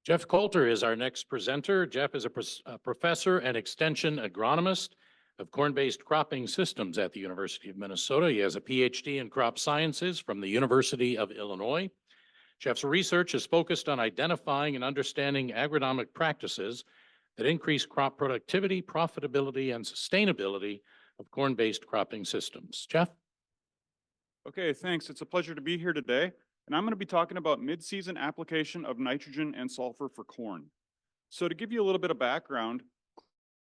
Jeff Coulter is our next presenter. Jeff is a professor and extension agronomist of corn-based cropping systems at the University of Minnesota. He has a PhD in crop sciences from the University of Illinois. Jeff's research is focused on identifying and understanding agronomic practices that increase crop productivity, profitability, and sustainability of corn-based cropping systems. Jeff? Okay, thanks. It's a pleasure to be here today. And I'm going to be talking about mid-season application of nitrogen and sulfur for corn. So to give you a little bit of background,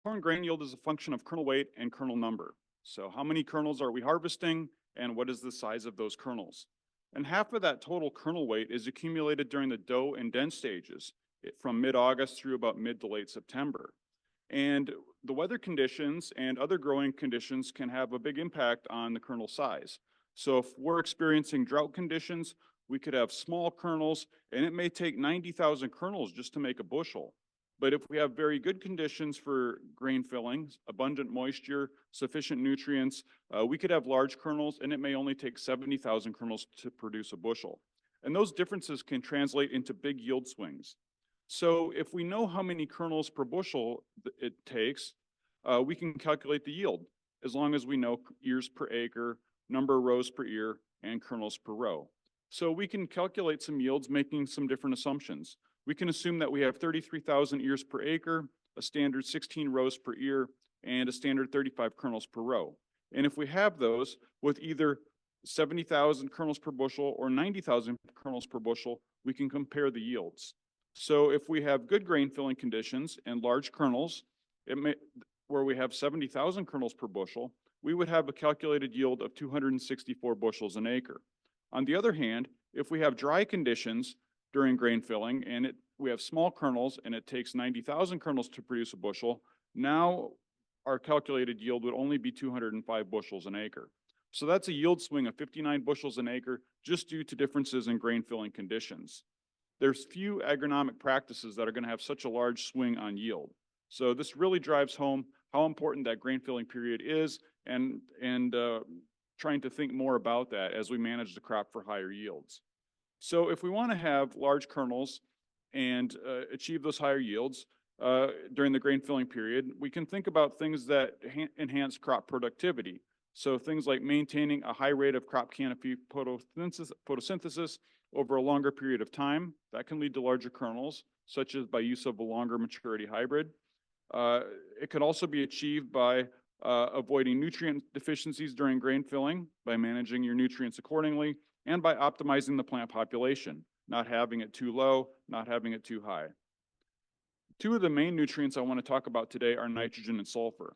corn grain yield is a function of kernel weight and kernel number. So how many kernels are we harvesting and what is the size of those kernels? And half of that total kernel weight is accumulated during the dough and dent stages from mid-August through about mid to late September. And the weather conditions and other growing conditions can have a big impact on the kernel size. So if we're experiencing drought conditions, we could have small kernels, and it may take 90,000 kernels just to make a bushel. But if we have very good conditions for grain fillings, abundant moisture, sufficient nutrients, we could have large kernels, and it may only take 70,000 kernels to produce a bushel. And those differences can translate into big yield swings. So if we know how many kernels per bushel it takes, we can calculate the yield, as long as we know ears per acre, number of rows per ear, and kernels per row. So we can calculate some yields making some different assumptions. We can assume that we have 33,000 ears per acre, a standard 16 rows per ear, and a standard 35 kernels per row. And if we have those with either 70,000 kernels per bushel or 90,000 kernels per bushel, we can compare the yields. So if we have good grain filling conditions and large kernels, where we have 70,000 kernels per bushel, we would have a calculated yield of 264 bushels an acre. On the other hand, if we have dry conditions during grain filling and we have small kernels and it takes 90,000 kernels to produce a bushel, now our calculated yield would only be 205 bushels an acre. So that's a yield swing of 59 bushels an acre just due to differences in grain filling conditions. There's few agronomic practices that are going to have such a large swing on yield. So this really drives home how important that grain filling period is and trying to think more about that as we manage the crop for higher yields. So if we want to have large kernels and achieve those higher yields during the grain filling period, we can think about things that enhance crop productivity. So things like maintaining a high rate of crop canopy photosynthesis over a longer period of time. That can lead to larger kernels, such as by use of a longer maturity hybrid. It can also be achieved by avoiding nutrient deficiencies during grain filling, by managing your nutrients accordingly, and by optimizing the plant population, not having it too low, not having it too high. Two of the main nutrients I want to talk about today are nitrogen and sulfur.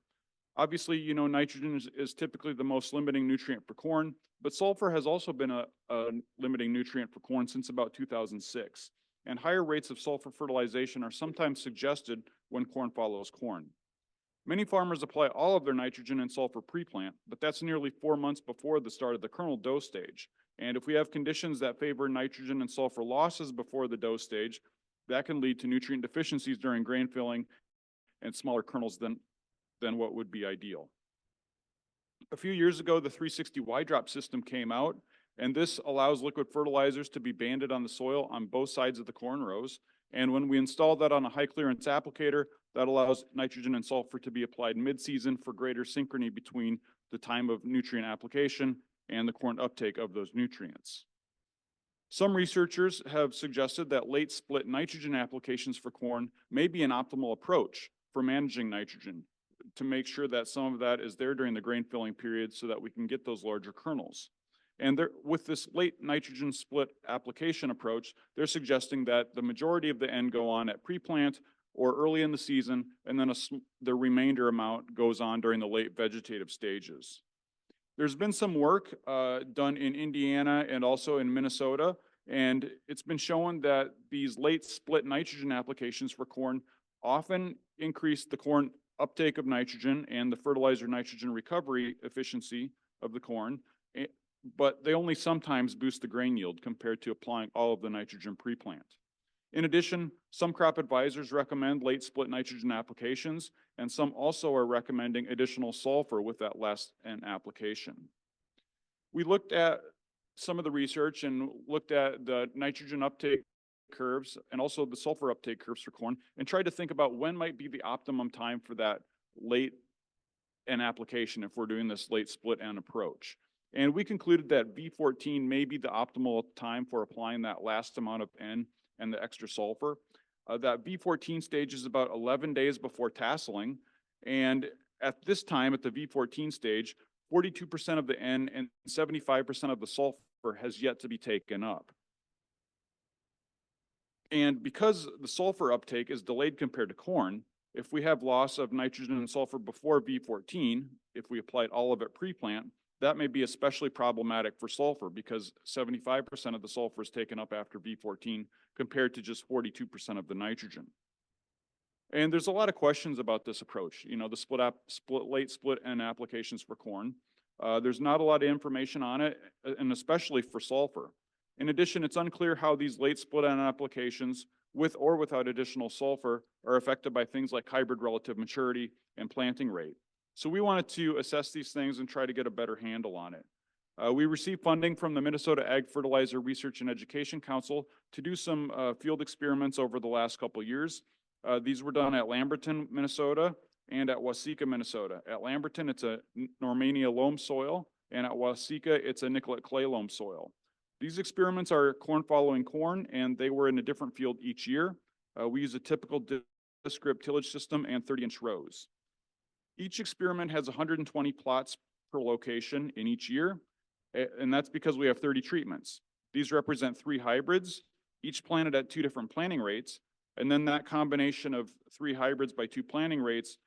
Obviously, you know, nitrogen is typically the most limiting nutrient for corn, but sulfur has also been a limiting nutrient for corn since about 2006. And higher rates of sulfur fertilization are sometimes suggested when corn follows corn. Many farmers apply all of their nitrogen and sulfur pre-plant, but that's nearly 4 months before the start of the kernel dough stage. And if we have conditions that favor nitrogen and sulfur losses before the dough stage, that can lead to nutrient deficiencies during grain filling and smaller kernels than what would be ideal. A few years ago, the 360 Y-drop system came out, and this allows liquid fertilizers to be banded on the soil on both sides of the corn rows. And when we install that on a high clearance applicator, that allows nitrogen and sulfur to be applied mid-season for greater synchrony between the time of nutrient application and the corn uptake of those nutrients. Some researchers have suggested that late split nitrogen applications for corn may be an optimal approach for managing nitrogen to make sure that some of that is there during the grain filling period so that we can get those larger kernels. And with this late nitrogen split application approach, they're suggesting that the majority of the N go on at pre-plant or early in the season, and then the remainder amount goes on during the late vegetative stages. There's been some work done in Indiana and also in Minnesota, and it's been shown that these late split nitrogen applications for corn often increase the corn uptake of nitrogen and the fertilizer nitrogen recovery efficiency of the corn, but they only sometimes boost the grain yield compared to applying all of the nitrogen pre-plant. In addition, some crop advisors recommend late split nitrogen applications, and some also are recommending additional sulfur with that last N application. We looked at some of the research and looked at the nitrogen uptake curves and also the sulfur uptake curves for corn and tried to think about when might be the optimum time for that late N application if we're doing this late split N approach. And we concluded that V14 may be the optimal time for applying that last amount of N and the extra sulfur. That V14 stage is about 11 days before tasseling. And at this time, at the V14 stage, 42% of the N and 75% of the sulfur has yet to be taken up. And because the sulfur uptake is delayed compared to corn, if we have loss of nitrogen and sulfur before V14, if we applied all of it pre-plant, that may be especially problematic for sulfur because 75% of the sulfur is taken up after V14 compared to just 42% of the nitrogen. And there's a lot of questions about this approach, you know, the late split N applications for corn. There's not a lot of information on it, and especially for sulfur. In addition, it's unclear how these late split N applications, with or without additional sulfur, are affected by things like hybrid relative maturity and planting rate. So we wanted to assess these things and try to get a better handle on it. We received funding from the Minnesota Ag Fertilizer Research and Education Council to do some field experiments over the last couple years. These were done at Lamberton, Minnesota, and at Waseca, Minnesota. At Lamberton, it's a Normania loam soil, and at Waseca, it's a Nicollet clay loam soil. These experiments are corn following corn, and they were in a different field each year. We use a typical disc grip tillage system and 30-inch rows. Each experiment has 120 plots per location in each year, and that's because we have 30 treatments. These represent 3 hybrids, each planted at 2 different planting rates, and then that combination of 3 hybrids by 2 planting rates,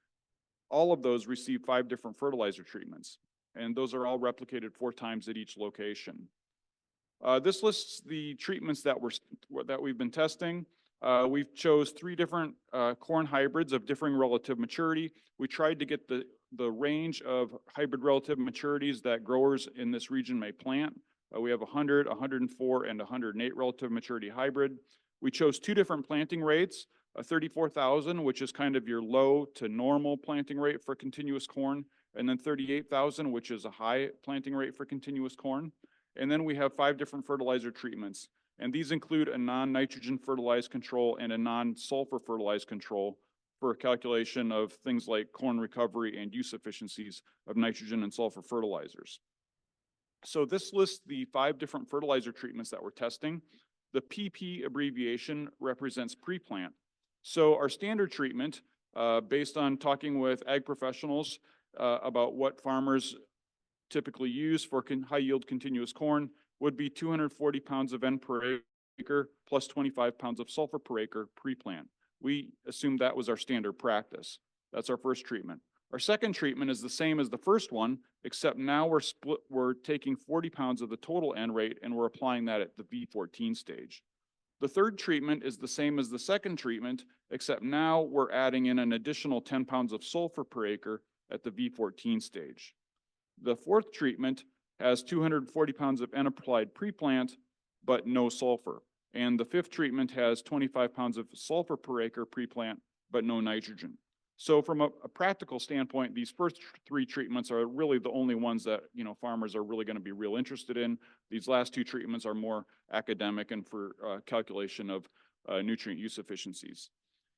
all of those receive 5 different fertilizer treatments, and those are all replicated 4 times at each location. This lists the treatments that we've been testing. We've chose 3 different corn hybrids of differing relative maturity. We tried to get the range of hybrid relative maturities that growers in this region may plant. We have 100, 104, and 108 relative maturity hybrid. We chose 2 different planting rates, a 34,000, which is kind of your low to normal planting rate for continuous corn, and then 38,000, which is a high planting rate for continuous corn. And then we have 5 different fertilizer treatments. And these include a non-nitrogen fertilized control and a non-sulfur fertilized control for a calculation of things like corn recovery and use efficiencies of nitrogen and sulfur fertilizers. So this lists the 5 different fertilizer treatments that we're testing. The PP abbreviation represents pre-plant. So our standard treatment, based on talking with ag professionals about what farmers typically use for high yield continuous corn, would be 240 pounds of N per acre plus 25 pounds of sulfur per acre pre-plant. We assumed that was our standard practice. That's our first treatment. Our second treatment is the same as the first one, except now we're taking 40 pounds of the total N rate and we're applying that at the V14 stage. The third treatment is the same as the second treatment, except now we're adding in an additional 10 pounds of sulfur per acre at the V14 stage. The fourth treatment has 240 pounds of N applied pre-plant, but no sulfur. And the fifth treatment has 25 pounds of sulfur per acre pre-plant, but no nitrogen. So from a practical standpoint, these first 3 treatments are really the only ones that, you know, farmers are really going to be real interested in. These last 2 treatments are more academic and for calculation of nutrient use efficiencies.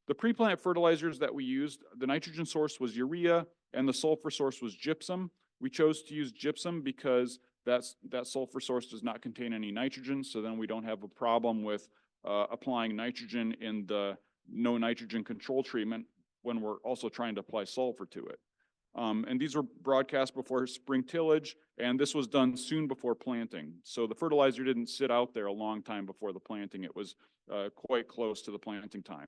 The pre-plant fertilizers that we used, the nitrogen source was urea and the sulfur source was gypsum. We chose to use gypsum because that sulfur source does not contain any nitrogen, so then we don't have a problem with applying nitrogen in the no nitrogen control treatment when we're also trying to apply sulfur to it. And these were broadcast before spring tillage, and this was done soon before planting. So the fertilizer didn't sit out there a long time before the planting. It was quite close to the planting time.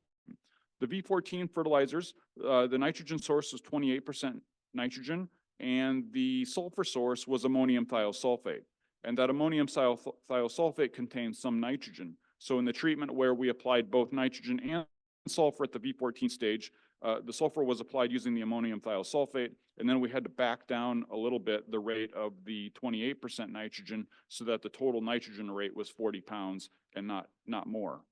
The V14 fertilizers, the nitrogen source was 28% nitrogen, and the sulfur source was ammonium thiosulfate. And that ammonium thiosulfate contains some nitrogen. So in the treatment where we applied both nitrogen and sulfur at the V14 stage, the sulfur was applied using the ammonium thiosulfate, and then we had to back down a little bit the rate of the 28% nitrogen so that the total nitrogen rate was 40 pounds and not more.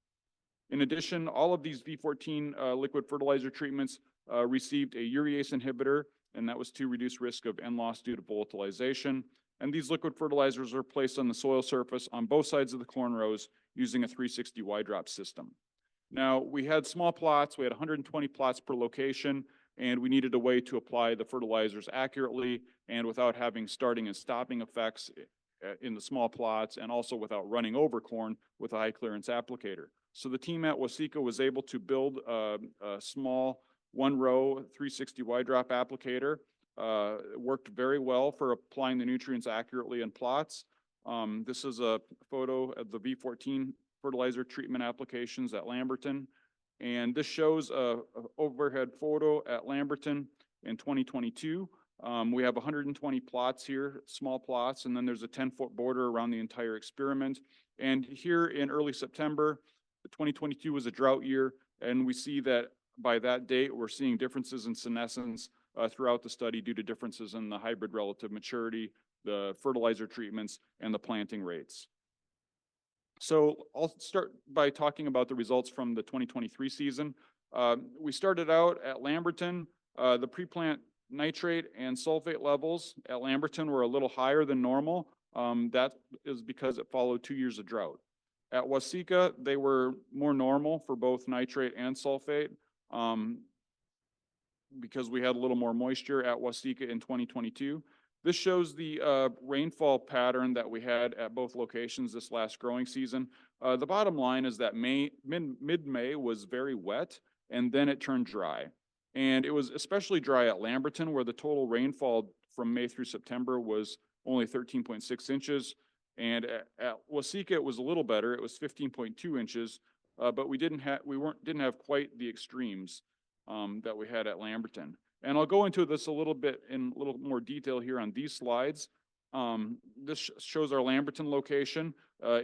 In addition, all of these V14 liquid fertilizer treatments received a urease inhibitor, and that was to reduce risk of N loss due to volatilization. and these liquid fertilizers are placed on the soil surface on both sides of the corn rows using a 360 Y-drop system. Now, we had small plots, we had 120 plots per location, and we needed a way to apply the fertilizers accurately and without having starting and stopping effects in the small plots, and also without running over corn with a high clearance applicator. So the team at Waseca was able to build a small 1-row 360 Y-drop applicator. It worked very well for applying the nutrients accurately in plots. This is a photo of the V14 fertilizer treatment applications at Lamberton. And this shows a overhead photo at Lamberton in 2022. We have 120 plots here, small plots, and then there's a 10-foot border around the entire experiment. And here in early September, 2022 was a drought year, and we see that by that date, we're seeing differences in senescence throughout the study due to differences in the hybrid relative maturity, the fertilizer treatments, and the planting rates. So I'll start by talking about the results from the 2023 season. We started out at Lamberton. The pre-plant nitrate and sulfate levels at Lamberton were a little higher than normal. That is because it followed 2 years of drought. At Waseca, they were more normal for both nitrate and sulfate because we had a little more moisture at Waseca in 2022. This shows the rainfall pattern that we had at both locations this last growing season. The bottom line is that mid-May was very wet, and then it turned dry. And it was especially dry at Lamberton, where the total rainfall from May through September was only 13.6 inches. And at Waseca, it was a little better. It was 15.2 inches, but we didn't have quite the extremes that we had at Lamberton. And I'll go into this a little bit in a little more detail here on these slides. This shows our Lamberton location.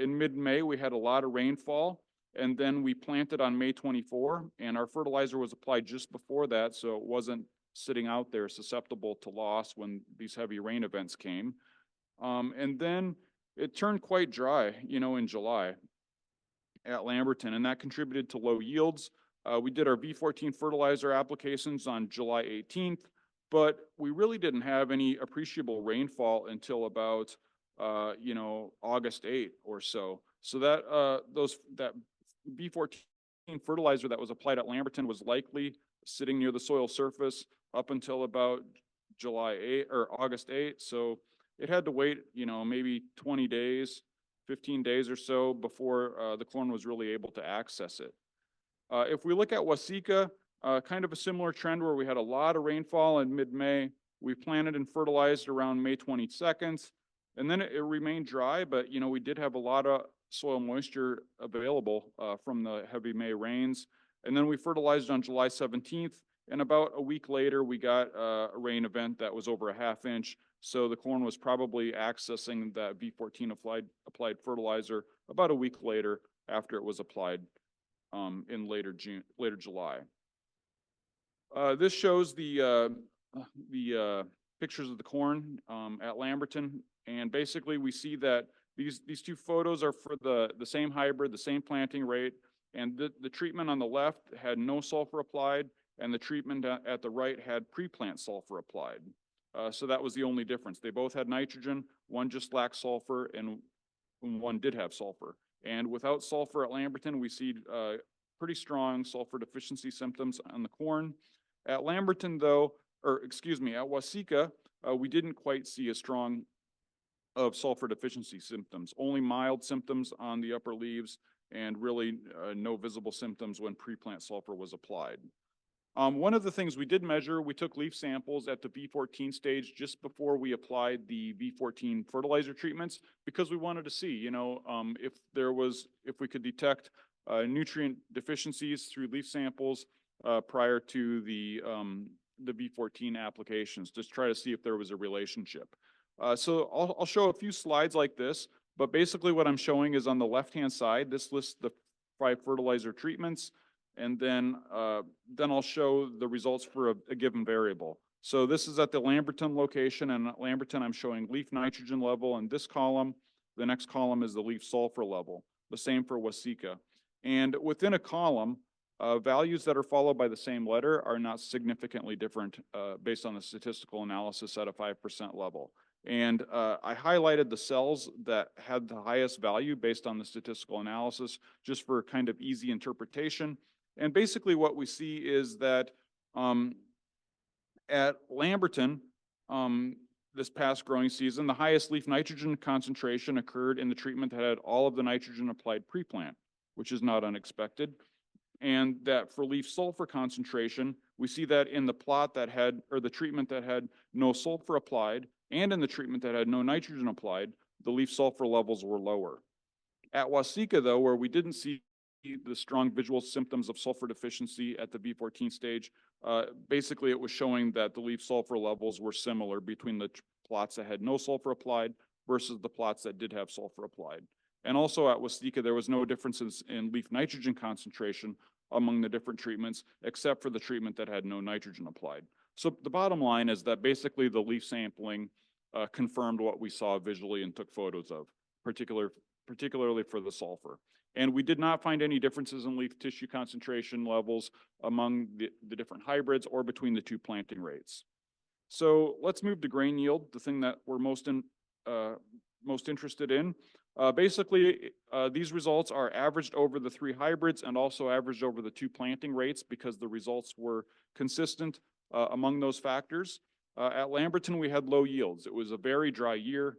In mid-May, we had a lot of rainfall, and then we planted on May 24, and our fertilizer was applied just before that, so it wasn't sitting out there susceptible to loss when these heavy rain events came. And then it turned quite dry, in July at Lamberton, and that contributed to low yields. We did our V14 fertilizer applications on July 18th, but we really didn't have any appreciable rainfall until about, August 8th or so. So that that V14 fertilizer that was applied at Lamberton was likely sitting near the soil surface up until about July 8th or August 8th. So it had to wait, maybe 20 days, 15 days or so before the corn was really able to access it. If we look at Waseca, kind of a similar trend where we had a lot of rainfall in mid-May. We planted and fertilized around May 22nd, and then it remained dry, but we did have a lot of soil moisture available from the heavy May rains. And then we fertilized on July 17th, and about a week later, we got a rain event that was over a ½ inch. So the corn was probably accessing that V14 applied fertilizer about a week later after it was applied in later July. This shows the pictures of the corn at Lamberton, and basically we see that these two photos are for the same hybrid, the same planting rate, and the treatment on the left had no sulfur applied, and the treatment at the right had pre-plant sulfur applied. So that was the only difference. They both had nitrogen, one just lacked sulfur, and one did have sulfur. And without sulfur at Lamberton, we see pretty strong sulfur deficiency symptoms on the corn. At Lamberton, though, at Waseca, we didn't quite see as strong of sulfur deficiency symptoms, only mild symptoms on the upper leaves, and really no visible symptoms when pre-plant sulfur was applied. One of the things we did measure, we took leaf samples at the V14 stage just before we applied the V14 fertilizer treatments, because we wanted to see, if we could detect nutrient deficiencies through leaf samples prior to the V14 applications, just try to see if there was a relationship. So I'll show a few slides like this, but basically what I'm showing is on the left-hand side, this lists the 5 fertilizer treatments. And then I'll show the results for a given variable. So this is at the Lamberton location, and at Lamberton I'm showing leaf nitrogen level in this column. The next column is the leaf sulfur level. The same for Waseca. And within a column, values that are followed by the same letter are not significantly different based on the statistical analysis at a 5% level. And I highlighted the cells that had the highest value based on the statistical analysis, just for kind of easy interpretation. And basically what we see is that at Lamberton, this past growing season, the highest leaf nitrogen concentration occurred in the treatment that had all of the nitrogen applied pre-plant, which is not unexpected. And that for leaf sulfur concentration, we see that in the plot that had, or the treatment that had no sulfur applied, and in the treatment that had no nitrogen applied, the leaf sulfur levels were lower. At Waseca, though, where we didn't see the strong visual symptoms of sulfur deficiency at the V14 stage, basically it was showing that the leaf sulfur levels were similar between the plots that had no sulfur applied versus the plots that did have sulfur applied. And also at Waseca, there was no differences in leaf nitrogen concentration among the different treatments, except for the treatment that had no nitrogen applied. So the bottom line is that basically the leaf sampling confirmed what we saw visually and took photos of, particularly for the sulfur. And we did not find any differences in leaf tissue concentration levels among the different hybrids or between the two planting rates. So let's move to grain yield, the thing that we're most interested in. Basically, these results are averaged over the three hybrids and also averaged over the two planting rates because the results were consistent among those factors. At Lamberton, we had low yields. It was a very dry year.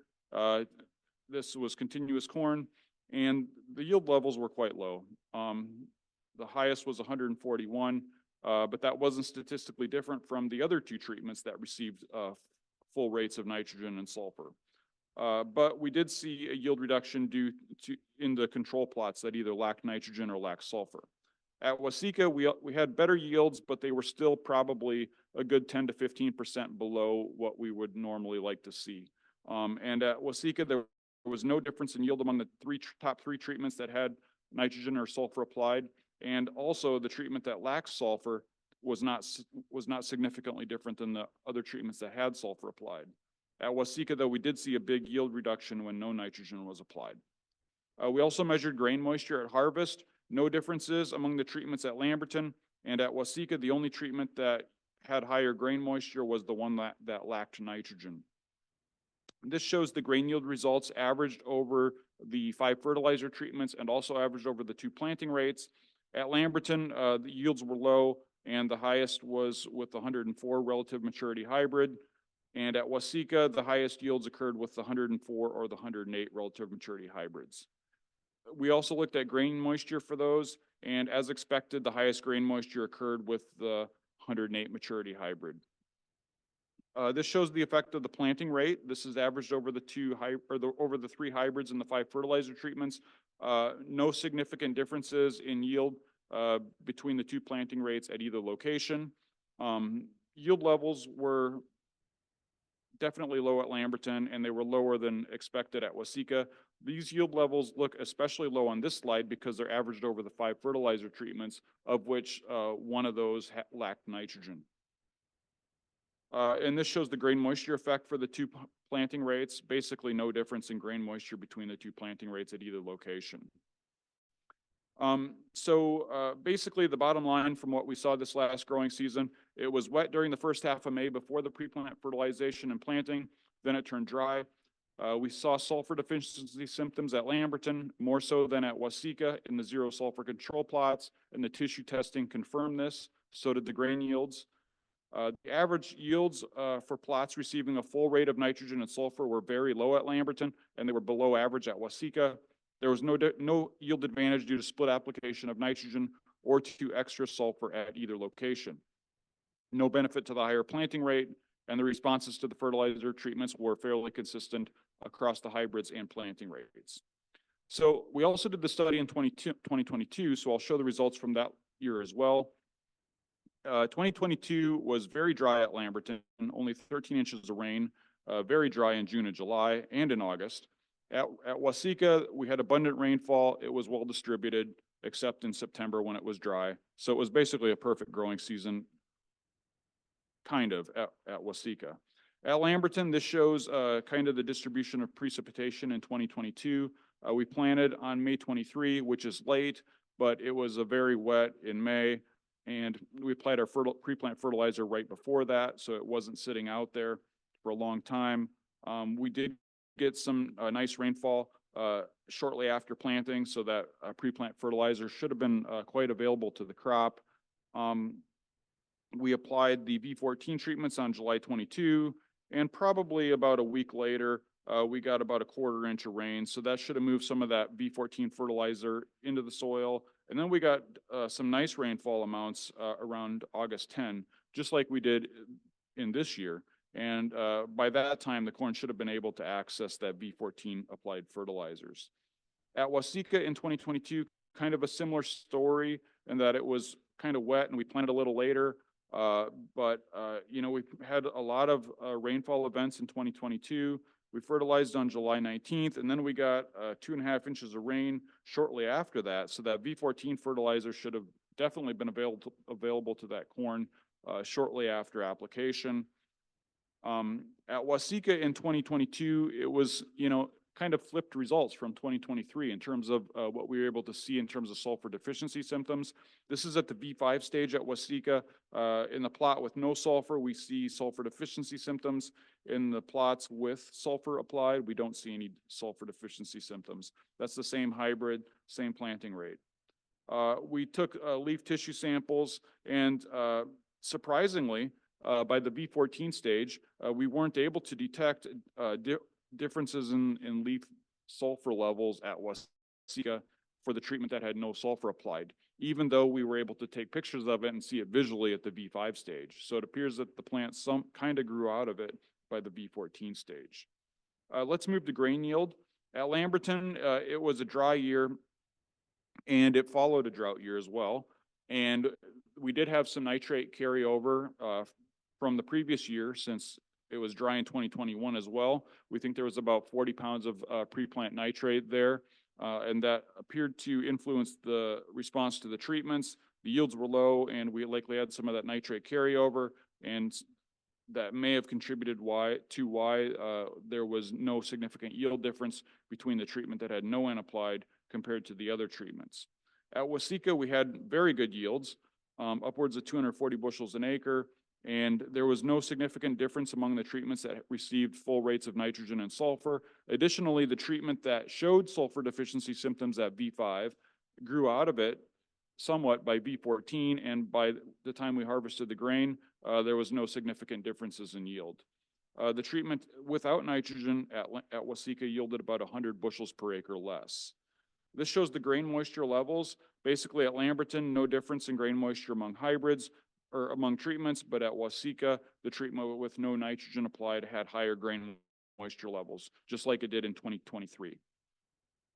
This was continuous corn, and the yield levels were quite low. The highest was 141, but that wasn't statistically different from the other two treatments that received full rates of nitrogen and sulfur. But we did see a yield reduction in the control plots that either lacked nitrogen or lacked sulfur. At Waseca, we had better yields, but they were still probably a good 10 to 15% below what we would normally like to see. And at Waseca, there was no difference in yield among the top three treatments that had nitrogen or sulfur applied, and also the treatment that lacked sulfur was not significantly different than the other treatments that had sulfur applied. At Waseca, though, we did see a big yield reduction when no nitrogen was applied. We also measured grain moisture at harvest. No differences among the treatments at Lamberton, and at Waseca, the only treatment that had higher grain moisture was the one that lacked nitrogen. This shows the grain yield results averaged over the 5 fertilizer treatments and also averaged over the 2 planting rates. At Lamberton, the yields were low, and the highest was with the 104 relative maturity hybrid. And at Waseca, the highest yields occurred with the 104 or the 108 relative maturity hybrids. We also looked at grain moisture for those, and as expected, the highest grain moisture occurred with the 108 maturity hybrid. This shows the effect of the planting rate. This is averaged over the over the 3 hybrids and the 5 fertilizer treatments. No significant differences in yield between the 2 planting rates at either location. Yield levels were definitely low at Lamberton, and they were lower than expected at Waseca. These yield levels look especially low on this slide because they're averaged over the 5 fertilizer treatments, of which one of those lacked nitrogen. And this shows the grain moisture effect for the 2 planting rates. Basically no difference in grain moisture between the 2 planting rates at either location. Basically the bottom line from what we saw this last growing season, it was wet during the first half of May before the pre-plant fertilization and planting, then it turned dry. We saw sulfur deficiency symptoms at Lamberton, more so than at Waseca in the 0 sulfur control plots, and the tissue testing confirmed this. So did the grain yields. The average yields for plots receiving a full rate of nitrogen and sulfur were very low at Lamberton, and they were below average at Waseca. There was no yield advantage due to split application of nitrogen or to extra sulfur at either location. No benefit to the higher planting rate, and the responses to the fertilizer treatments were fairly consistent across the hybrids and planting rates. So we also did the study in 2022, so I'll show the results from that year as well. 2022 was very dry at Lamberton, only 13 inches of rain, very dry in June and July and in August. At Waseca, we had abundant rainfall. It was well distributed, except in September when it was dry. So it was basically a perfect growing season, kind of, at Waseca. At Lamberton, this shows kind of the distribution of precipitation in 2022. We planted on May 23, which is late, but it was a very wet in May. And we applied our pre-plant fertilizer right before that, so it wasn't sitting out there for a long time. We did get some nice rainfall shortly after planting, so that pre-plant fertilizer should have been quite available to the crop. We applied the V14 treatments on July 22, and probably about a week later, we got about a 1/4 inch of rain. So that should have moved some of that V14 fertilizer into the soil. And then we got some nice rainfall amounts around August 10, just like we did in this year. And by that time, the corn should have been able to access that V14 applied fertilizers. At Waseca in 2022, kind of a similar story in that it was kind of wet and we planted a little later. You know, we had a lot of rainfall events in 2022. We fertilized on July 19th, and then we got 2.5 inches of rain shortly after that. So that V14 fertilizer should have definitely been available to that corn shortly after application. At Waseca in 2022, it was, you know, kind of flipped results from 2023 in terms of what we were able to see in terms of sulfur deficiency symptoms. This is at the V5 stage at Waseca. In the plot with no sulfur, we see sulfur deficiency symptoms. In the plots with sulfur applied, we don't see any sulfur deficiency symptoms. That's the same hybrid, same planting rate. We took leaf tissue samples, and surprisingly, by the V14 stage, we weren't able to detect differences in leaf sulfur levels at Waseca for the treatment that had no sulfur applied, even though we were able to take pictures of it and see it visually at the V5 stage. So it appears that the plant kind of grew out of it by the V14 stage. Let's move to grain yield. At Lamberton, it was a dry year, and it followed a drought year as well. And we did have some nitrate carryover from the previous year, since it was dry in 2021 as well. We think there was about 40 pounds of pre-plant nitrate there, and that appeared to influence the response to the treatments. The yields were low, and we likely had some of that nitrate carryover, and that may have contributed to why there was no significant yield difference between the treatment that had no N applied compared to the other treatments. At Waseca, we had very good yields, upwards of 240 bushels an acre, and there was no significant difference among the treatments that received full rates of nitrogen and sulfur. Additionally, the treatment that showed sulfur deficiency symptoms at V5 grew out of it somewhat by V14, and by the time we harvested the grain, there was no significant differences in yield. The treatment without nitrogen at Waseca yielded about 100 bushels per acre less. This shows the grain moisture levels. Basically at Lamberton, no difference in grain moisture among hybrids or among treatments, but at Waseca, the treatment with no nitrogen applied had higher grain moisture levels, just like it did in 2023.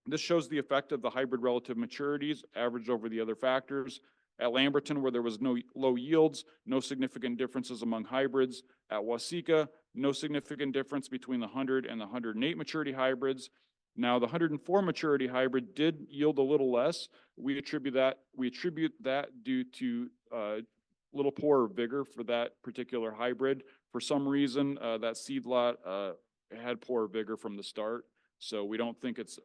This shows the effect of the hybrid relative maturities averaged over the other factors. At Lamberton, where there was no low yields, no significant differences among hybrids. At Waseca, no significant difference between the 100 and the 108 maturity hybrids. Now, the 104 maturity hybrid did yield a little less. We attribute that due to little poorer vigor for that particular hybrid. For some reason, that seed lot had poor vigor from the start, so we don't think it's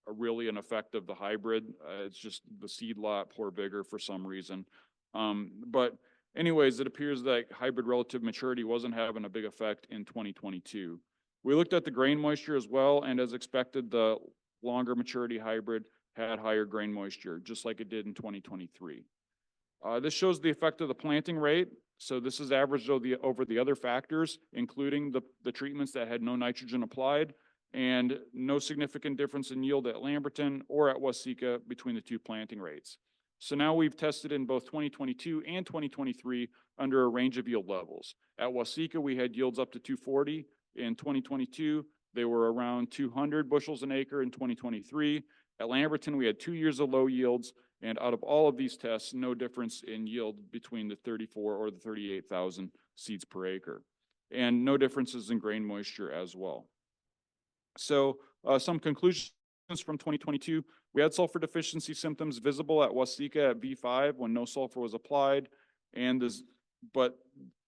really an effect of the hybrid. It's just the seed lot poor vigor for some reason. But anyways, it appears that hybrid relative maturity wasn't having a big effect in 2022. We looked at the grain moisture as well, and as expected, the longer maturity hybrid had higher grain moisture, just like it did in 2023. This shows the effect of the planting rate. So this is averaged over the other factors, including the treatments that had no nitrogen applied, and no significant difference in yield at Lamberton or at Waseca between the two planting rates. So now we've tested in both 2022 and 2023 under a range of yield levels. At Waseca, we had yields up to 240. In 2022, they were around 200 bushels an acre in 2023. At Lamberton, we had 2 years of low yields, and out of all of these tests, no difference in yield between the 34 or the 38,000 seeds per acre, and no differences in grain moisture as well. So some conclusions from 2022, we had sulfur deficiency symptoms visible at Waseca at V5 when no sulfur was applied, but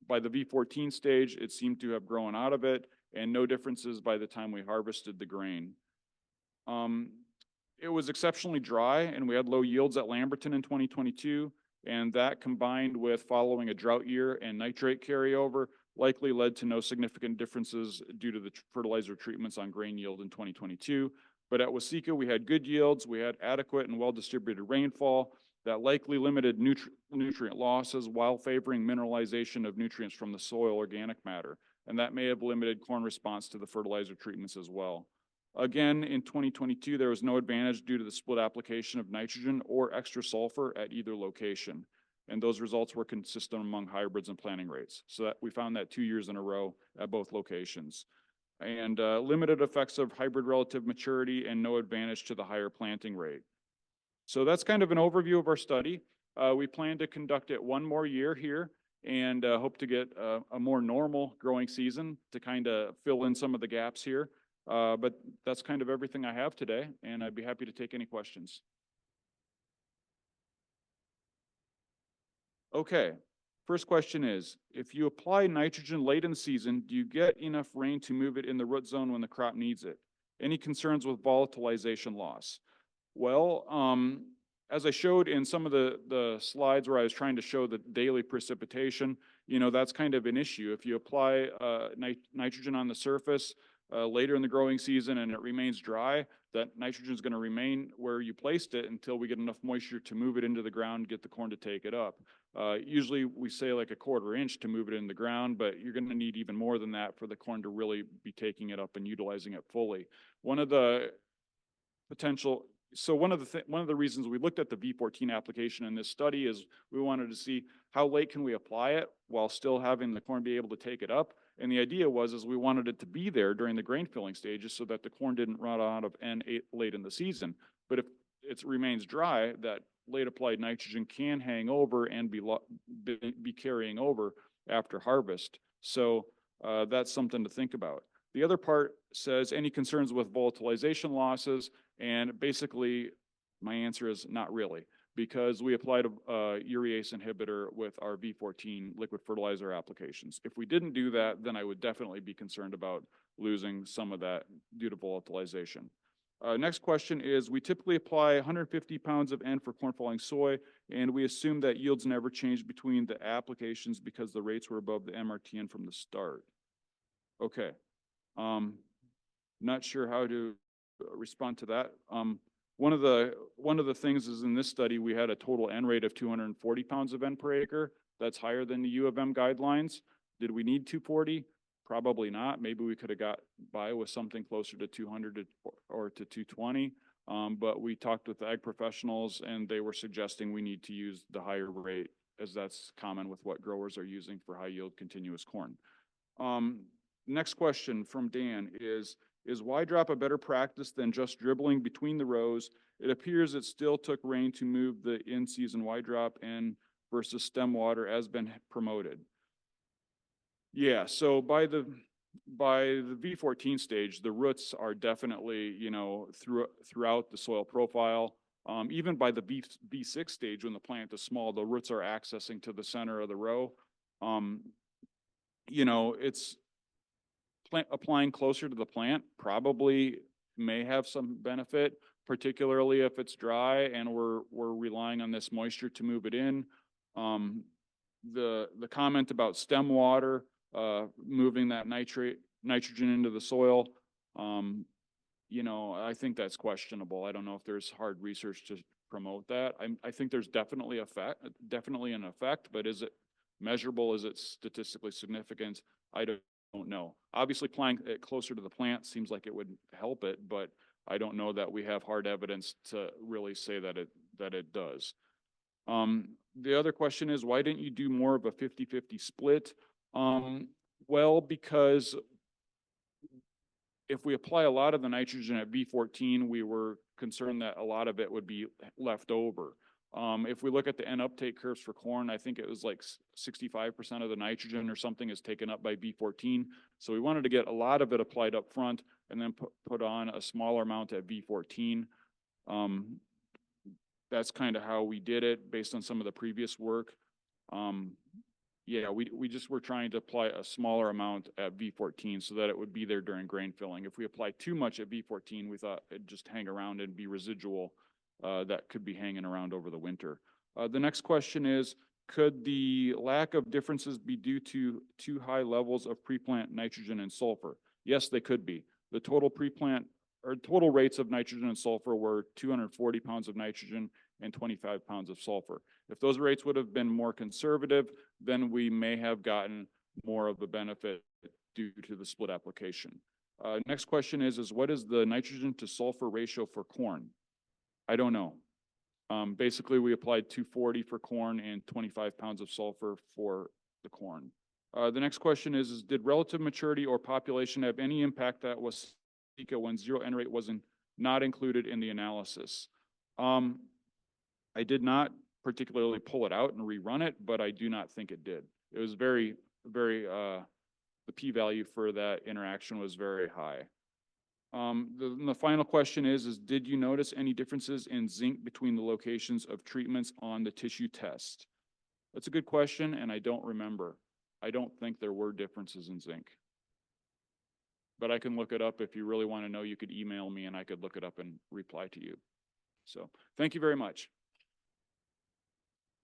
by the V14 stage, it seemed to have grown out of it, and no differences by the time we harvested the grain. It was exceptionally dry, and we had low yields at Lamberton in 2022, and that combined with following a drought year and nitrate carryover likely led to no significant differences due to the fertilizer treatments on grain yield in 2022. But at Waseca, we had good yields, we had adequate and well-distributed rainfall that likely limited nutrient losses while favoring mineralization of nutrients from the soil organic matter. And that may have limited corn response to the fertilizer treatments as well. Again, in 2022, there was no advantage due to the split application of nitrogen or extra sulfur at either location. And those results were consistent among hybrids and planting rates. So that we found that 2 years in a row at both locations. And limited effects of hybrid relative maturity and no advantage to the higher planting rate. So that's kind of an overview of our study. We plan to conduct it one more year here and hope to get a more normal growing season to kind of fill in some of the gaps here. But that's kind of everything I have today, and I'd be happy to take any questions. Okay, first question is, if you apply nitrogen late in the season, do you get enough rain to move it in the root zone when the crop needs it? Any concerns with volatilization loss? Well, as I showed in some of the slides where I was trying to show the daily precipitation, you know, that's kind of an issue. If you apply nitrogen on the surface later in the growing season and it remains dry, that nitrogen is going to remain where you placed it until we get enough moisture to move it into the ground, get the corn to take it up. Usually we say like a 1/4 inch to move it in the ground, but you're going to need even more than that for the corn to really be taking it up and utilizing it fully. One of the potential So one of the reasons we looked at the V14 application in this study is we wanted to see how late can we apply it while still having the corn be able to take it up. And the idea was we wanted it to be there during the grain filling stages so that the corn didn't run out of N late in the season. But if it remains dry, that late applied nitrogen can hang over and be carrying over after harvest. So that's something to think about. The other part says any concerns with volatilization losses, and basically my answer is not really, because we applied a urease inhibitor with our V14 liquid fertilizer applications. If we didn't do that, then I would definitely be concerned about losing some of that due to volatilization. Next question is, we typically apply 150 pounds of N for corn falling soy, and we assume that yields never changed between the applications because the rates were above the MRTN from the start. Okay. Not sure how to respond to that. One of the things is in this study, we had a total N rate of 240 pounds of N per acre. That's higher than the U of M guidelines. Did we need 240? Probably not. Maybe we could have got by with something closer to 200 or to 220. But we talked with the ag professionals and they were suggesting we need to use the higher rate, as that's common with what growers are using for high yield continuous corn. Next question from Dan is Y drop a better practice than just dribbling between the rows? It appears it still took rain to move the in-season Y drop in versus stem water as been promoted. Yeah, so by the V14 stage, the roots are definitely, you know, throughout the soil profile. Even by the V6 stage, when the plant is small, the roots are accessing to the center of the row. You know, it's applying closer to the plant probably may have some benefit, particularly if it's dry and we're relying on this moisture to move it in. The comment about stem water, moving that nitrogen into the soil, you know, I think that's questionable. I don't know if there's hard research to promote that. I think there's definitely an effect, but is it measurable? Is it statistically significant? I don't know. Obviously, applying it closer to the plant seems like it would help it, but I don't know that we have hard evidence to really say that it does. The other question is, why didn't you do more of a 50-50 split? Well, because if we apply a lot of the nitrogen at V14, we were concerned that a lot of it would be left over. If we look at the N uptake curves for corn, I think it was like 65% of the nitrogen or something is taken up by V14. So we wanted to get a lot of it applied up front and then put on a smaller amount at V14. That's kind of how we did it based on some of the previous work. Yeah, we just were trying to apply a smaller amount at V14 so that it would be there during grain filling. If we apply too much at V14, we thought it'd just hang around and be residual that could be hanging around over the winter. The next question is, Could the lack of differences be due to too high levels of pre-plant nitrogen and sulfur? Yes, they could be. The total pre-plant or total rates of nitrogen and sulfur were 240 pounds of nitrogen and 25 pounds of sulfur. If those rates would have been more conservative, then we may have gotten more of the benefit due to the split application. Next question is what is the nitrogen to sulfur ratio for corn? I don't know. Basically, we applied 240 for corn and 25 pounds of sulfur for the corn. The next question is did relative maturity or population have any impact that was when zero N rate wasn't not included in the analysis? I did not particularly pull it out and rerun it, but I do not think it did. It was very, the p-value for that interaction was very high. The final question is did you notice any differences in zinc between the locations of treatments on the tissue test? That's a good question, and I don't remember. I don't think there were differences in zinc. But I can look it up. If you really want to know, you could email me and I could look it up and reply to you. So thank you very much.